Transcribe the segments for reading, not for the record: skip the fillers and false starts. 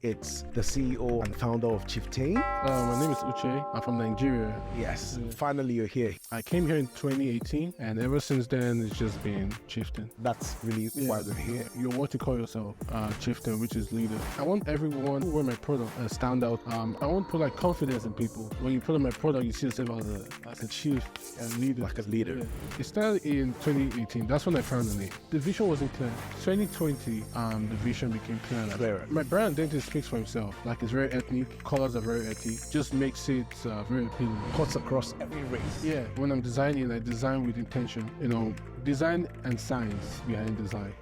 It's the CEO and founder of CHIEFTAIN. My name is Uche. I'm from Nigeria. Yes, finally you're here. I came here in 2018, and ever since then, it's just been chieftain. That's really why we're here. You're what you call yourself, chieftain, which is leader. I want everyone who wear my product stand out. I want to put like confidence in people. When you put on my product, you see yourself as a chief and leader. Like a leader. Yeah. It started in 2018. That's when I found the name. The vision wasn't clear. 2020, the vision became clear. Clearer. My brand identity speaks for himself. Like, it's very ethnic. Colors are very ethnic. Just makes it very appealing. Cuts across every race. Yeah. When I'm designing, I design with intention. You know, design and science behind design.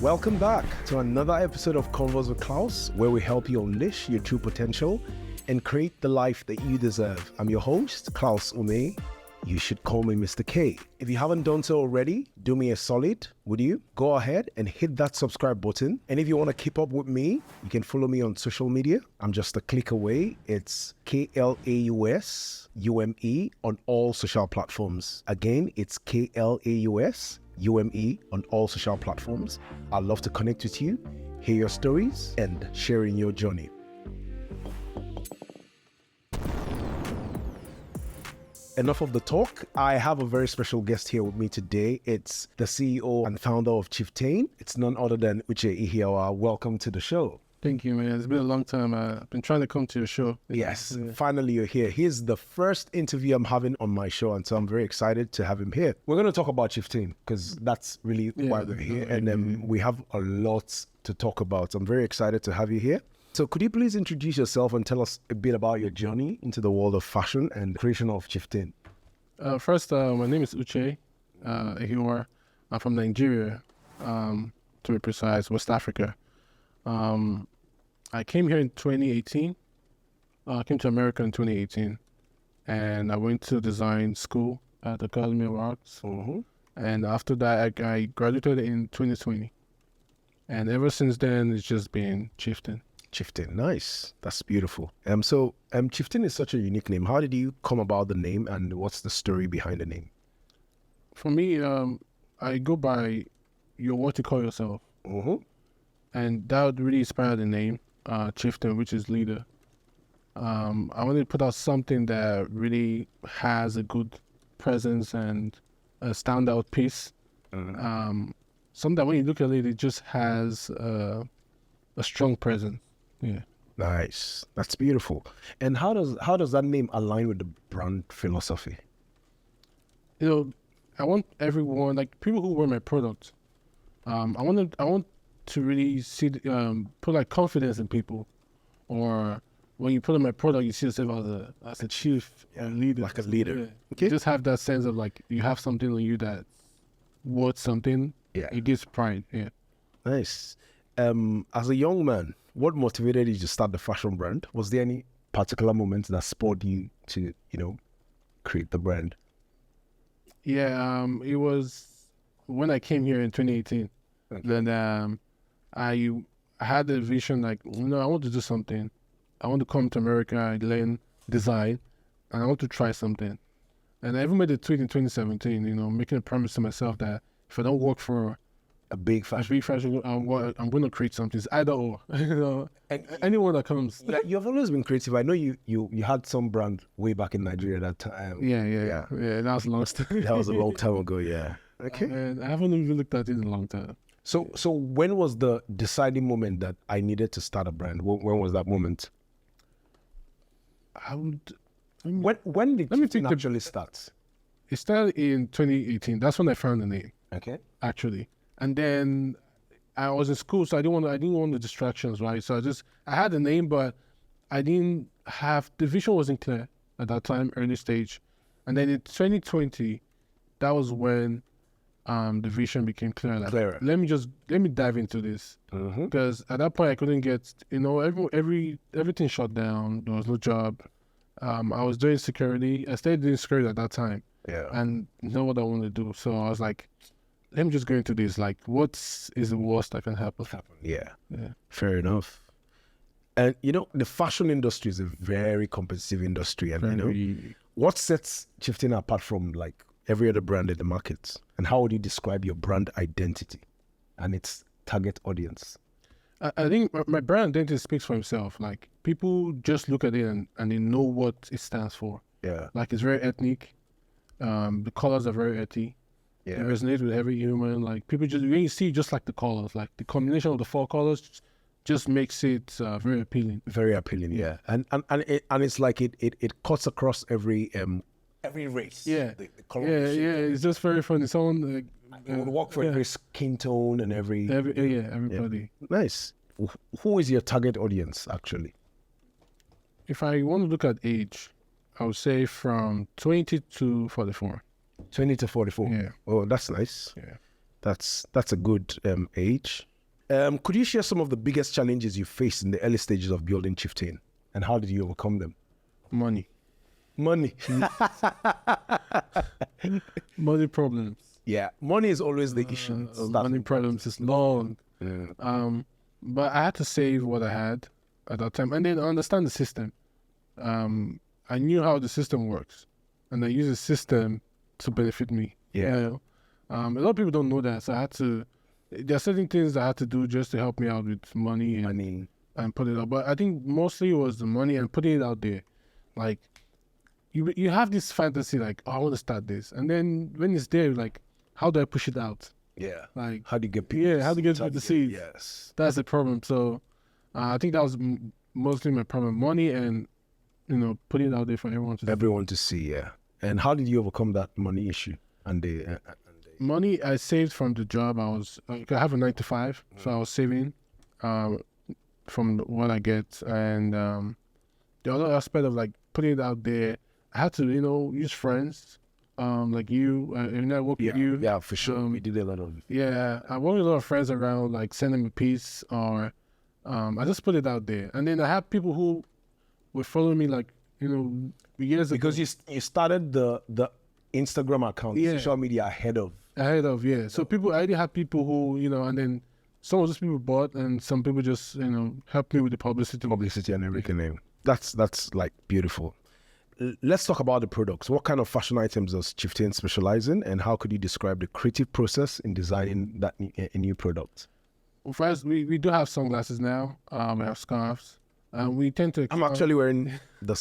Welcome back to another episode of Konvos with Klaus, where we help you unleash your true potential and create the life that you deserve. I'm your host, Klaus Ume. You should call me Mr. K. If you haven't done so already, do me a solid, would you? Go ahead and hit that subscribe button. And if you want to keep up with me, you can follow me on social media. I'm just a click away. It's KLAUSUME on all social platforms. Again, it's KLAUSUME on all social platforms. I'd love to connect with you, hear your stories, and share in your journey. Enough of the talk. I have a very special guest here with me today. It's the CEO and founder of CHIEFTAIN. It's none other than Uche Iheuwa. Welcome to the show. Thank you, man. It's been a long time. I've been trying to come to your show. Yes, finally you're here. Here's the first interview I'm having on my show, and so I'm very excited to have him here. We're going to talk about CHIEFTAIN because that's really why we're here, and we have a lot to talk about. I'm very excited to have you here. So could you please introduce yourself and tell us a bit about your journey into the world of fashion and the creation of CHIEFTAIN? First, my name is Uche Iheuwa. I'm from Nigeria, to be precise, West Africa. I came here in 2018. I came to America in 2018, and I went to design school at the Academy of Arts. And after that, I graduated in 2020. And ever since then, it's just been CHIEFTAIN. CHIEFTAIN, nice. That's beautiful. So CHIEFTAIN is such a unique name. How did you come about the name, and what's the story behind the name? For me, I go by you're what you call yourself. And that really inspired the name, CHIEFTAIN, which is leader. I wanted to put out something that really has a good presence and a standout piece. Something that when you look at it, it just has a strong presence. Yeah. Nice. That's beautiful. And how does that name align with the brand philosophy? You know, I want everyone, like people who wear my product, I want to really see put like confidence in people. Or when you put on my product, you see yourself as a chief and leader. Like a leader. Yeah. Okay. You just have that sense of like you have something on you that's worth something. Yeah. It gives pride. Yeah. Nice. As a young man, what motivated you to start the fashion brand? Was there any particular moment that spurred you to, create the brand? Yeah, it was when I came here in 2018. Okay. Then I had a vision like, I want to do something. I want to come to America and learn design, and I want to try something. And I even made a tweet in 2017, making a promise to myself that if I don't work for A big fashion. I'm going to create something. It's either or, and anyone that comes. Yeah, you've always been creative. I know you had some brand way back in Nigeria that time. Yeah. That was a long time. That was a long time ago. Yeah. Okay. And I haven't even looked at it in a long time. So when was the deciding moment that I needed to start a brand? When was that moment? When did it actually start? It started in 2018. That's when I found the name. Okay. Actually. And then I was in school, so I didn't want the distractions, right? So I had the name, but I didn't have, the vision wasn't clear at that time, early stage. And then in 2020, that was when the vision became clear. Like, Clearer. Let me dive into this. Because at that point I couldn't get, everything shut down. There was no job. I was doing security. I started doing security at that time. Yeah. And know what I want to do. So I was like, let me just go into this. Like, what is the worst that can happen? Yeah. Fair enough. And the fashion industry is a very competitive industry, and what sets CHIEFTAIN apart from like every other brand in the market? And how would you describe your brand identity and its target audience? I think my brand identity speaks for himself. Like, people just look at it and they know what it stands for. Yeah. Like, it's very ethnic. The colors are very earthy. Yeah. It resonates with every human. Like, people just, when you see just like the colors, like the combination of the 4 colors just makes it very appealing. Very appealing, yeah. And it's like it cuts across every race. Yeah. The color It's just very funny. Someone like, it would work for every skin tone and everybody. Yeah. Nice. Who is your target audience, actually? If I want to look at age, I would say from 20 to 44. 20 to 44. Yeah. Oh, that's nice. Yeah. That's a good age. Could you share some of the biggest challenges you faced in the early stages of building Chieftain, and how did you overcome them? Money problems. Yeah, money is always the issue. Money problems is long. Yeah. But I had to save what I had at that time, and then understand the system. I knew how the system works, and I use the system to benefit me. Yeah. A lot of people don't know that, so I had to. There are certain things I had to do just to help me out with money and put it out. But I think mostly it was the money and putting it out there. Like, you have this fantasy, like, oh, I want to start this, and then when it's there, like, how do I push it out? Yeah. Like, how do you get people? Yeah, how do you get people to see? Yes. That's the problem. So I think that was mostly my problem: money and putting it out there for everyone to see. Everyone to see, yeah. And how did you overcome that money issue? And the money I saved from the job. I have a 9 to 5, so I was saving from what I get. And the other aspect of like putting it out there, I had to use friends like you, and I work with you. Yeah, for sure. We did a lot of. Yeah, I work with a lot of friends around, like sending me a piece, or I just put it out there. And then I have people who were following me, like years ago. Because you started the Instagram account, social media ahead of. Yeah. So I already had people who, and then some of those people bought, and some people just, helped me with the publicity and everything. That's like beautiful. Let's talk about the products. What kind of fashion items does Chieftain specialize in, and how could you describe the creative process in designing a new product? Well, first, we do have sunglasses now. We have scarves. We tend to. I'm actually wearing the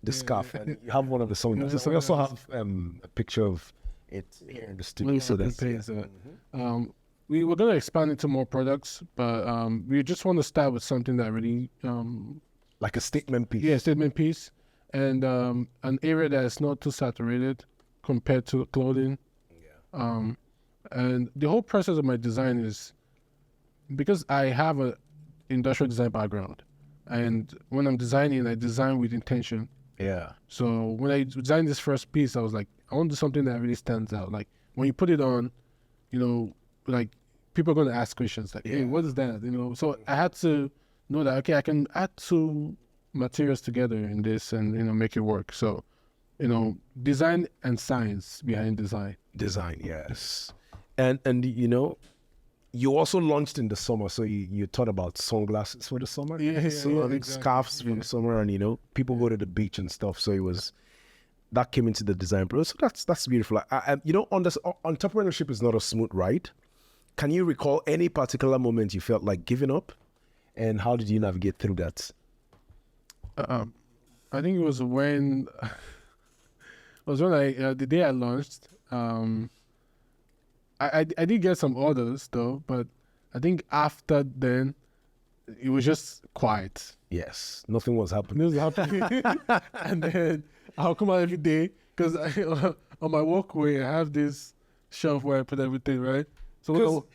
scarf, and you have one of the sunglasses. So we also have a picture of it here in the studio. So that's we were going to expand into more products, but we just want to start with something that really like a statement piece. Yeah, statement piece, and an area that is not too saturated compared to clothing. Yeah. And the whole process of my design is because I have a industrial design background. And when I'm designing, I design with intention. Yeah. So when I designed this first piece, I was like, I want to do something that really stands out. Like when you put it on, like people are going to ask questions like, hey, what is that? So I had to know that, okay, I can add 2 materials together in this and, make it work. So, design and science behind design. Design, yes. And you also launched in the summer, so you thought about sunglasses for the summer, exactly. Scarves for the summer, and people go to the beach and stuff. So that came into the design process. So that's beautiful. Entrepreneurship is not a smooth ride. Can you recall any particular moment you felt like giving up, and how did you navigate through that? I think it was when the day I launched. I did get some orders though, but I think after then it was just quiet. Yes, nothing was happening. And then I'll come out every day because on my walkway I have this shelf where I put everything, right? So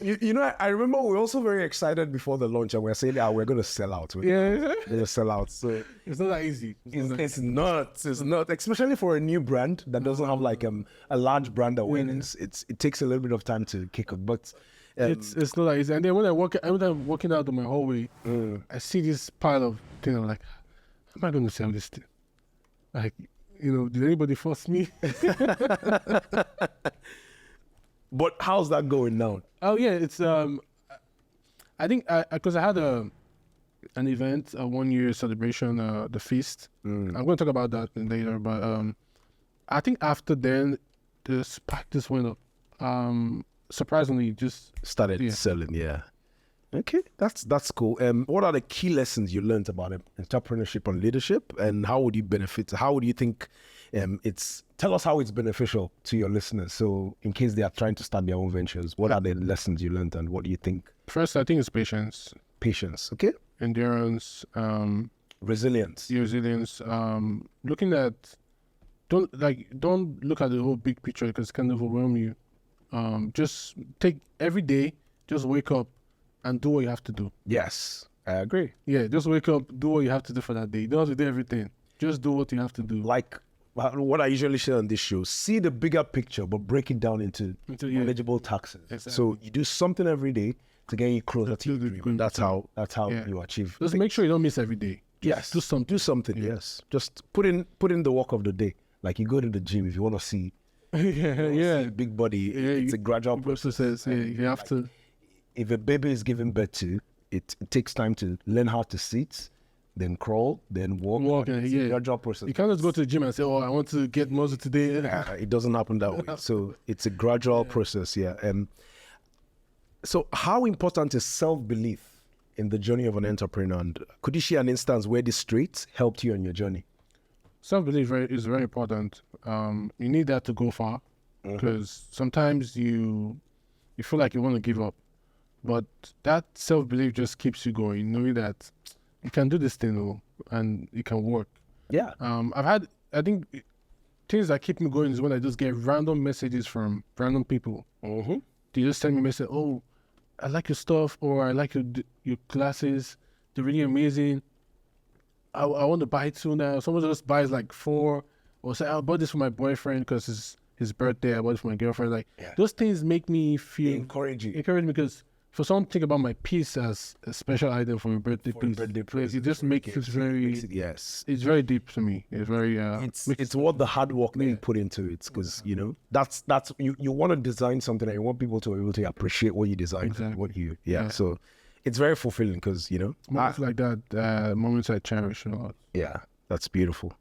I remember we were also very excited before the launch, and we were saying, we're going to sell out. We're going to sell out. So it's not that easy. It's not, especially for a new brand that doesn't have like a large brand awareness. It takes a little bit of time to kick up, but it's not that easy. And then when I'm walking out of my hallway, I see this pile of things. I'm like, how am I going to sell this thing? Like, did anybody force me? But how's that going now? Oh yeah, it's I think because I had an event, a 1-year celebration, the feast. I'm going to talk about that later, but I think after then the spike just went up. Surprisingly, just started selling. Yeah. Okay, that's cool. What are the key lessons you learned about entrepreneurship and leadership, and how would you benefit? How would you think tell us how it's beneficial to your listeners? So in case they are trying to start their own ventures, what are the lessons you learned, and what do you think? First, I think it's patience. Patience, okay? Endurance. Resilience. Resilience. Looking at, don't look at the whole big picture because it can overwhelm you. Just take every day, just wake up and do what you have to do. Yes, I agree. Yeah, just wake up, do what you have to do for that day. You don't have to do everything. Just do what you have to do. Like what I usually say on this show, see the bigger picture, but break it down into manageable taxes. Exactly. So you do something every day to get you closer to your dream. That's how you achieve. Just make sure you don't miss every day. Yes. Do something. Yes. Just put in the work of the day. Like you go to the gym if you want to see see big body. It's a gradual process. You have to. If a baby is given birth to, it takes time to learn how to sit, then crawl, then walk. It's a gradual process. You can't just go to the gym and say, "Oh, I want to get muscle today." It doesn't happen that way. So it's a gradual process. Yeah. So how important is self-belief in the journey of an entrepreneur? And could you share an instance where this trait helped you on your journey? Self-belief is very important. You need that to go far, because sometimes you feel like you want to give up, but that self-belief just keeps you going, knowing that you can do this thing and it can work. Yeah. I think things that keep me going is when I just get random messages from random people. They just send me a message, "Oh, I like your stuff," or "I like your classes. They're really amazing. I want to buy 2 now." Someone just buys like 4, or say, "I bought this for my boyfriend because it's his birthday. I bought it for my girlfriend." Like those things make me feel encourage me, because for someone to think about my piece as a special item for my birthday piece, it just makes it very it's very deep to me. It's very it's what the hard work that you put into it, because that's you want to design something and you want people to be able to appreciate what you designed, what you so it's very fulfilling, because moments like that, moments I cherish a lot. Yeah, that's beautiful.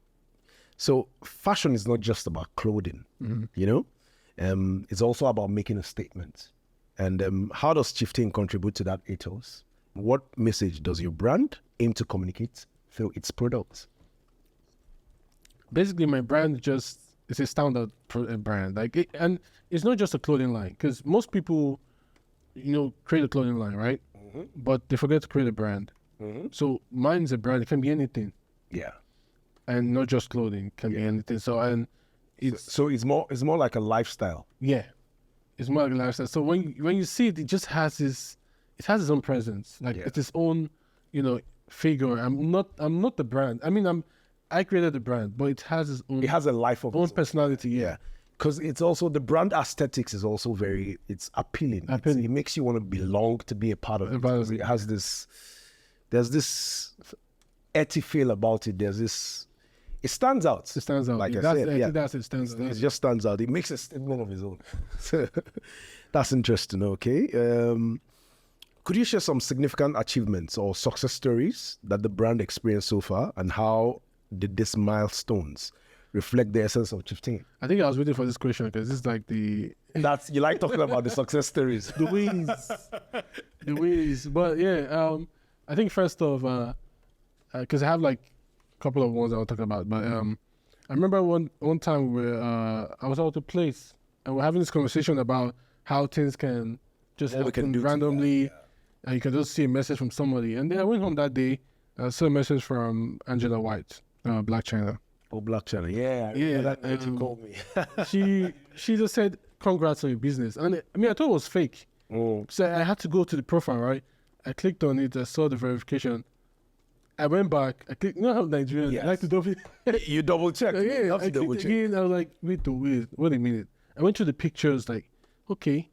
So fashion is not just about clothing, it's also about making a statement. And how does Chieftain contribute to that ethos? What message does your brand aim to communicate through its products? Basically, my brand is a standard brand. And it's not just a clothing line, because most people, create a clothing line, right? But they forget to create a brand. So mine's a brand. It can be anything. Yeah. And not just clothing. It can be anything. So it's more like a lifestyle. Yeah. It's more like a lifestyle. So when you see it, it just has its own presence. It's its own, figure. I'm not the brand. I mean, I created the brand, but it has its own. It has a life of own personality. Yeah. Because it's also, the brand aesthetics is also it's appealing. It makes you want to belong, to be a part of it. It has there's this earthy feel about it. It stands out. It stands out. Like I said, it stands out. It just stands out. It makes a statement of its own. That's interesting. Okay. Could you share some significant achievements or success stories that the brand experienced so far, and how did these milestones reflect the essence of Chieftain? I think I was waiting for this question, because this is like you like talking about the success stories. The wins. But I think first off, because I have like a couple of ones I will talk about. But I remember one time where I was out of place and we're having this conversation about how things can just happen randomly, and you can just see a message from somebody. And then I went home that day, I saw a message from Angela White, Black China. Oh, Black China, yeah. That night you called me. she just said, "Congrats on your business." And I thought it was fake. So I had to go to the profile, right? I clicked on it, I saw the verification. I went back, I clicked, how Nigerians, I like to double You double check. Yeah, I clicked again, I was like, wait a minute. I went to the pictures, like, okay.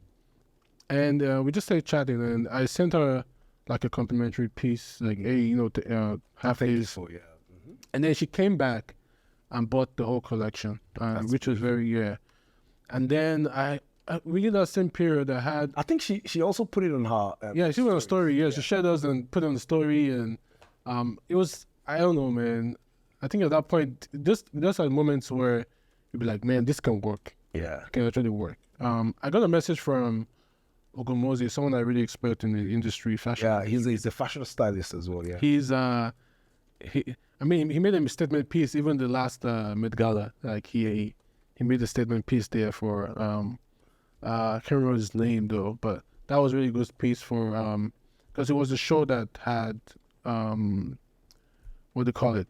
And we just started chatting, and I sent her like a complimentary piece, like, hey, have this. And then she came back and bought the whole collection, which was very, And then within that same period, I think she also put it on her. She put on a story. She shared us and put on the story, and it was, I don't know, man. I think at that point, just at moments where you'd be like, man, this can work. Yeah. can actually work. I got a message from Ogomoze, someone I really expert in the industry, fashion. Yeah, he's a fashion stylist as well, yeah. He's he made a statement piece even the last Met Gala. Like he made a statement piece there for I can't remember his name though, but that was really good piece for because it was a show that had what do you call it?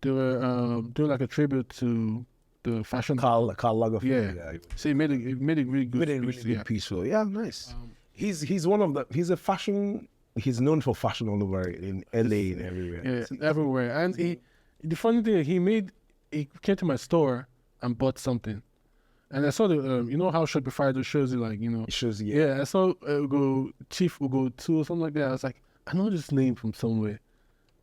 They were doing like a tribute to the fashion. Carl Lagerfeld. Yeah. So he made a really good piece. Good piece. So yeah, nice. He's one of the he's known for fashion all over in LA and everywhere. Yeah, everywhere. And the funny thing, he came to my store and bought something. And I saw the, you know how Shopify just shows you like, you know. It shows you. Yeah, I saw Chief Ugo 2 or something like that. I was like, I know this name from somewhere,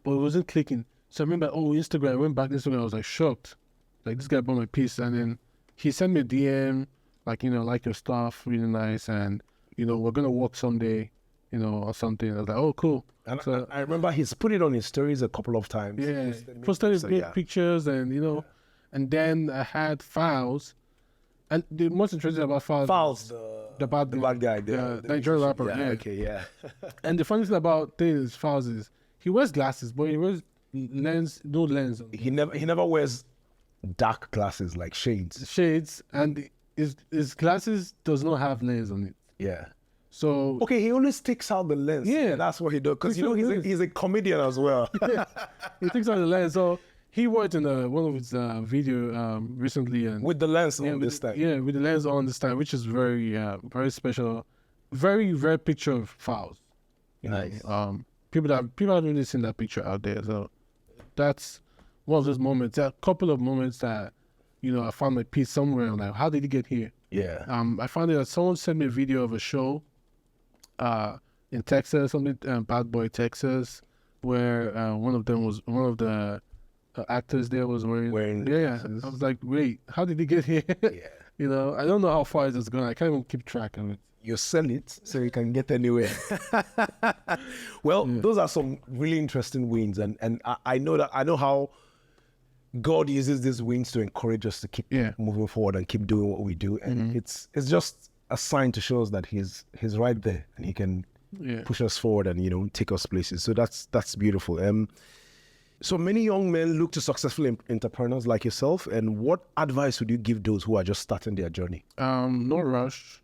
but it wasn't clicking. So I remember, Instagram. I went back to Instagram. I was like shocked. Like, this guy bought my piece. And then he sent me a DM, like, you know, like your stuff, really nice. And, you know, we're going to work someday, you know, or something. I was like, oh, cool. And so, I remember he's put it on his stories a couple of times. Yeah, posted his pictures and, you know, and then I had Files. And the most interesting about Files, the bad guy, the Nigerian rapper. Yeah, okay, yeah. And the funny thing about Files is he wears glasses, but he wears no lens. He never wears dark glasses like shades. And his glasses does not have lens on it. Yeah. So okay, he always takes out the lens. Yeah, that's what he does because you know he's a comedian as well. Yeah. He takes out the lens. So he worked in one of his video recently, and with the lens on this time. Yeah, with the lens on this time, which is very very special, very rare picture of Files. Nice. People haven't really seen that picture out there, so that's one of those moments. There are a couple of moments that, you know, I found my piece somewhere. I'm like, how did he get here? Yeah. I found it that someone sent me a video of a show, in Texas, something Bad Boy, Texas, where one of the actors there was wearing. Yeah. I was like, wait, how did he get here? Yeah. You know, I don't know how far it's going. I can't even keep track of it. You sell it so you can get anywhere. Well, those are some really interesting wins, and I know how God uses these wins to encourage us to keep moving forward and keep doing what we do, and it's just a sign to show us that he's right there and he can push us forward and, you know, take us places. So that's beautiful. So many young men look to successful entrepreneurs like yourself, and what advice would you give those who are just starting their journey? No rush.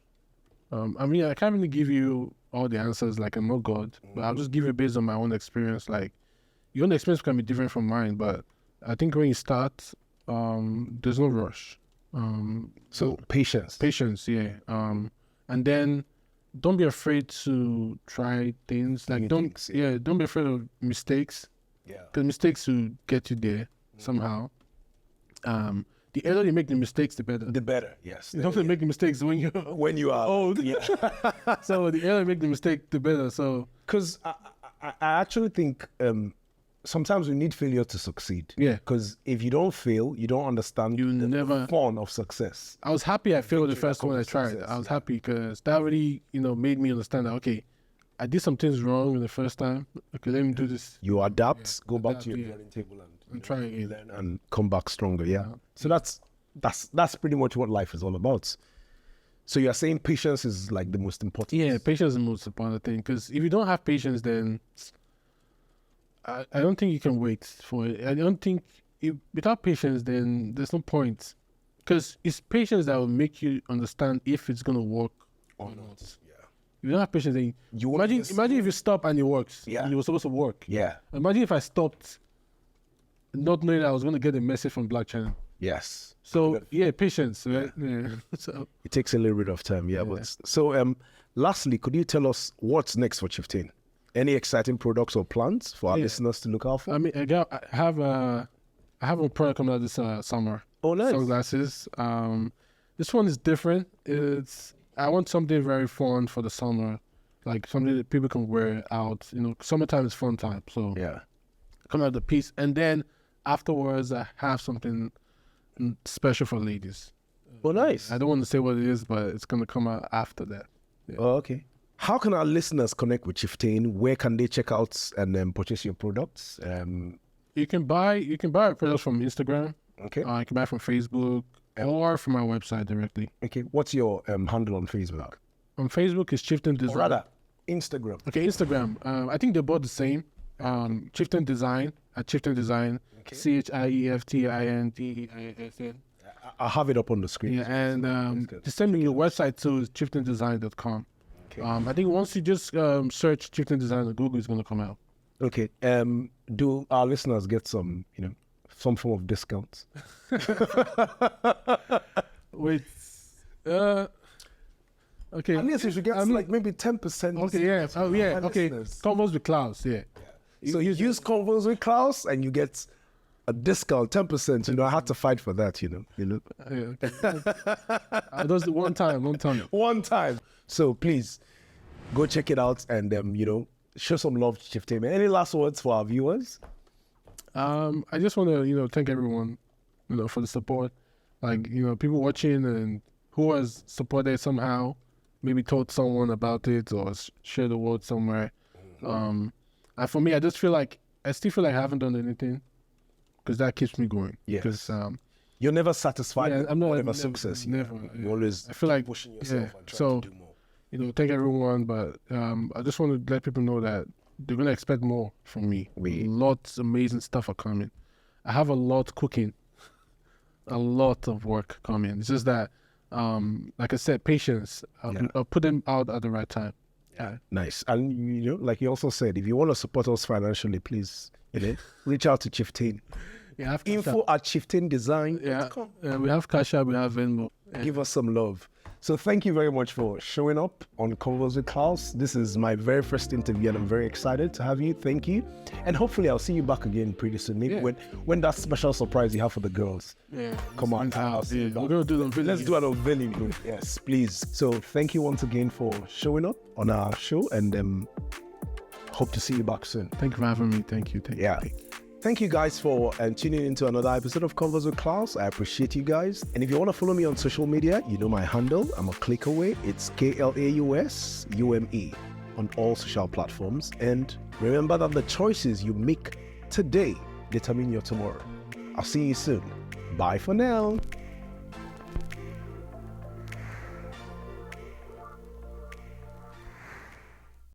I mean, I can't really give you all the answers, like I'm not God, but I'll just give you based on my own experience. Like, your own experience can be different from mine, but I think when you start, there's no rush. So patience, yeah. And then don't be afraid to try things. Like, don't be afraid of mistakes. Yeah, because mistakes will get you there somehow. The earlier you make the mistakes, the better. The better, yes. You don't have to make the mistakes when you are old. Yeah. So the earlier you make the mistake, the better. So because I actually think sometimes we need failure to succeed. Yeah. Because if you don't fail, you don't understand the fun of success. I was happy I failed the first one I tried. I was happy because that really, you know, made me understand that, okay, I did some things wrong in the first time. Okay, let me do this. You adapt, go back to your drawing table and try again, learn and come back stronger. Yeah. So that's pretty much what life is all about. So you're saying patience is like the most important. Yeah, patience is the most important thing, because if you don't have patience, then I don't think you can wait for it. I don't think without patience, then there's no point, because it's patience that will make you understand if it's gonna work or not. If you don't have patience, then imagine if you stop and it works. Yeah. It was supposed to work. Yeah. Imagine if I stopped not knowing that I was going to get a message from Black Channel. Yes. So, patience, right? Yeah. So it takes a little bit of time, but so lastly, could you tell us what's next for Chieftain? Any exciting products or plans for our listeners to look out for? I mean, I have a product coming out this summer. Oh, nice. Sunglasses. This one is different. I want something very fun for the summer, like something that people can wear out. You know, summertime is fun time. So come out the piece, and then afterwards I have something special for ladies. Oh, nice. I don't want to say what it is, but it's gonna come out after that. Yeah. Oh, okay. How can our listeners connect with Chieftain? Where can they check out and purchase your products? You can buy our products from Instagram. Okay. You can buy from Facebook, or from my website directly. Okay, what's your handle on Facebook? On Facebook is Chieftain Design. Or rather, Instagram. Okay, Instagram. I think they're both the same. Chieftain Design at Chieftain Design. Okay. CHIEFTAIN. I'll have it up on the screen. Yeah, and just send me your website too. Is chieftaindesign.com. Okay. I think once you just search Chieftain Design on Google, it's gonna come out. Okay. Do our listeners get some, some form of discounts? Wait. Okay. At least you should get like maybe 10%. Okay. Yeah. Oh yeah. My Okay. listeners. Konvos with Klaus. Yeah. So you use Konvos with Klaus and you get a discount, 10%. I had to fight for that, Yeah, okay. That's the one time. One time. So please go check it out and show some love to Chieftain. Any last words for our viewers? I just want to thank everyone for the support. Like people watching and who has supported somehow, maybe told someone about it or shared the word somewhere. And for me, I still feel like I haven't done anything, because that keeps me going. Yes. Because You're never satisfied with I'm not whatever success. Never. You always I feel like pushing yourself and trying so to do more. thank everyone, but I just want to let people know that they're gonna expect more from me. Lots of amazing stuff are coming. I have a lot cooking, a lot of work coming. It's just that, like I said, patience. I'll put them out at the right time. Yeah. Nice. And like you also said, if you want to support us financially, please reach out to Chieftain. Yeah. info@chieftaindesign.com. Yeah. We have Cash App, we have Venmo. Yeah. Give us some love. So thank you very much for showing up on Konvos with Klaus. This is my very first interview and I'm very excited to have you. Thank you. And hopefully I'll see you back again pretty soon. Maybe when that special surprise you have for the girls. Yeah. Come on. Yeah. We're going to do them. Let's do an unveiling. Yes, please. So thank you once again for showing up on our show and hope to see you back soon. Thank you for having me. Thank you. Yeah. Thank you guys for tuning into another episode of Konvos with Klaus. I appreciate you guys. And if you want to follow me on social media, you know my handle. I'm a click away. It's KLAUSUME on all social platforms. And remember that the choices you make today determine your tomorrow. I'll see you soon. Bye for now.